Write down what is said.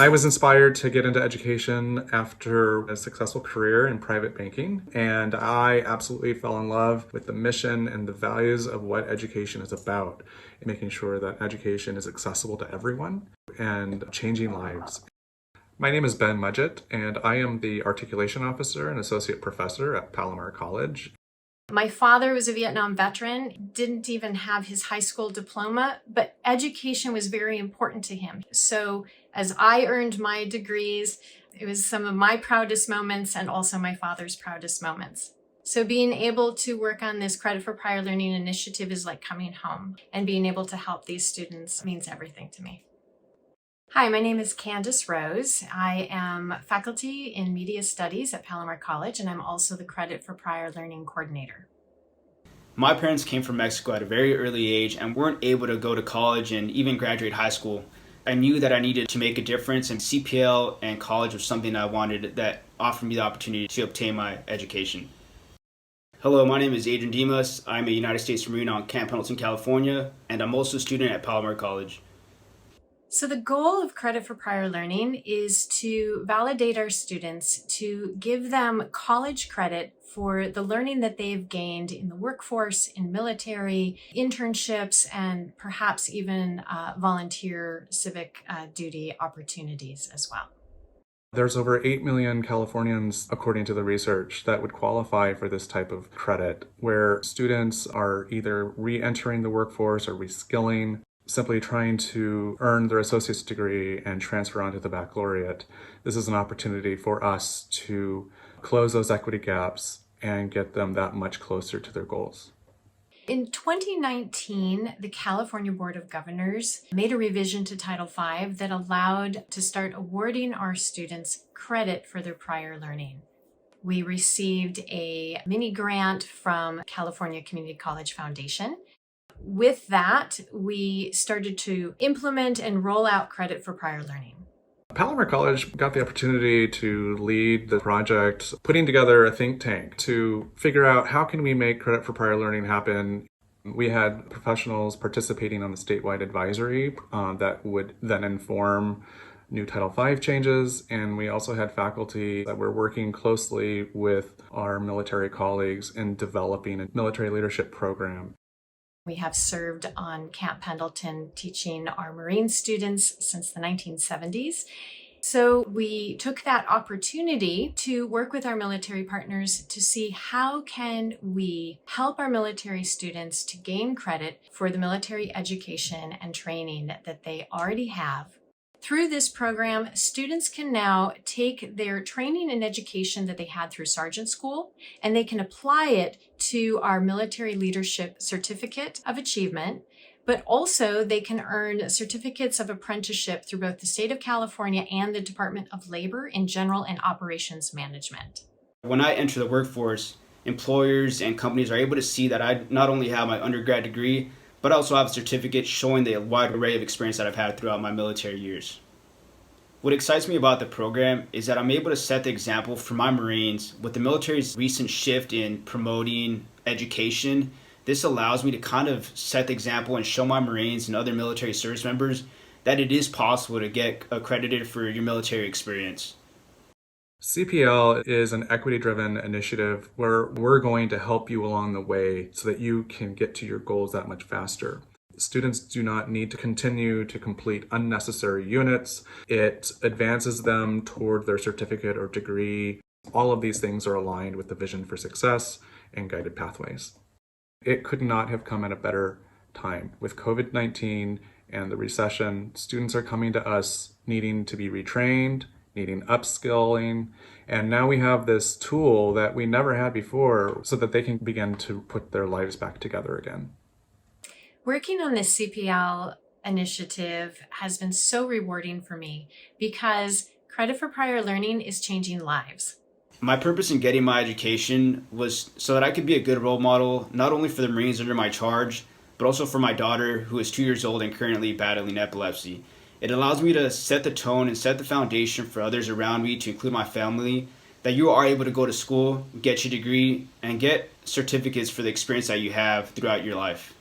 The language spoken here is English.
I was inspired to get into education after a successful career in private banking, and I absolutely fell in love with the mission and the values of what education is about, making sure that education is accessible to everyone and changing lives. My name is Ben Mudgett, and I am the Articulation Officer and Associate Professor at Palomar College. My father was a Vietnam veteran, didn't even have his high school diploma, but education was very important to him. So as I earned my degrees, it was some of my proudest moments and also my father's proudest moments. So being able to work on this Credit for Prior Learning initiative is like coming home, and being able to help these students means everything to me. Hi, my name is Candace Rose. I am faculty in Media Studies at Palomar College, and I'm also the Credit for Prior Learning Coordinator. My parents came from Mexico at a very early age and weren't able to go to college and even graduate high school. I knew that I needed to make a difference, and CPL and college was something I wanted that offered me the opportunity to obtain my education. Hello, my name is Adrian Dimas. I'm a United States Marine on Camp Pendleton, California, and I'm also a student at Palomar College. So the goal of Credit for Prior Learning is to validate our students, to give them college credit for the learning that they've gained in the workforce, in military, internships, and perhaps even volunteer civic duty opportunities as well. There's over 8 million Californians, according to the research, that would qualify for this type of credit, where students are either re-entering the workforce or reskilling, simply trying to earn their associate's degree and transfer onto the baccalaureate. This is an opportunity for us to close those equity gaps and get them that much closer to their goals. In 2019, the California Board of Governors made a revision to Title V that allowed to start awarding our students credit for their prior learning. We received a mini grant from California Community College Foundation. With that, we started to implement and roll out credit for prior learning. Palomar College got the opportunity to lead the project, putting together a think tank to figure out how can we make credit for prior learning happen. We had professionals participating on the statewide advisory that would then inform new Title V changes, and we also had faculty that were working closely with our military colleagues in developing a military leadership program. We have served on Camp Pendleton teaching our Marine students since the 1970s. So we took that opportunity to work with our military partners to see how can we help our military students to gain credit for the military education and training that they already have. Through this program, students can now take their training and education that they had through sergeant school, and they can apply it to our Military Leadership Certificate of Achievement, but also they can earn certificates of apprenticeship through both the state of California and the Department of Labor in General and Operations Management. When I enter the workforce, employers and companies are able to see that I not only have my undergrad degree, but I also have a certificate showing the wide array of experience that I've had throughout my military years. What excites me about the program is that I'm able to set the example for my Marines with the military's recent shift in promoting education. This allows me to kind of set the example and show my Marines and other military service members that it is possible to get accredited for your military experience. CPL is an equity-driven initiative where we're going to help you along the way so that you can get to your goals that much faster. Students do not need to continue to complete unnecessary units. It advances them toward their certificate or degree. All of these things are aligned with the vision for success and guided pathways. It could not have come at a better time. With COVID-19 and the recession, students are coming to us needing to be retrained, needing upskilling, and now we have this tool that we never had before so that they can begin to put their lives back together again. Working on this CPL initiative has been so rewarding for me because credit for prior learning is changing lives. My purpose in getting my education was so that I could be a good role model, not only for the Marines under my charge, but also for my daughter, who is 2 years old and currently battling epilepsy. It allows me to set the tone and set the foundation for others around me, to include my family, that you are able to go to school, get your degree, and get certificates for the experience that you have throughout your life.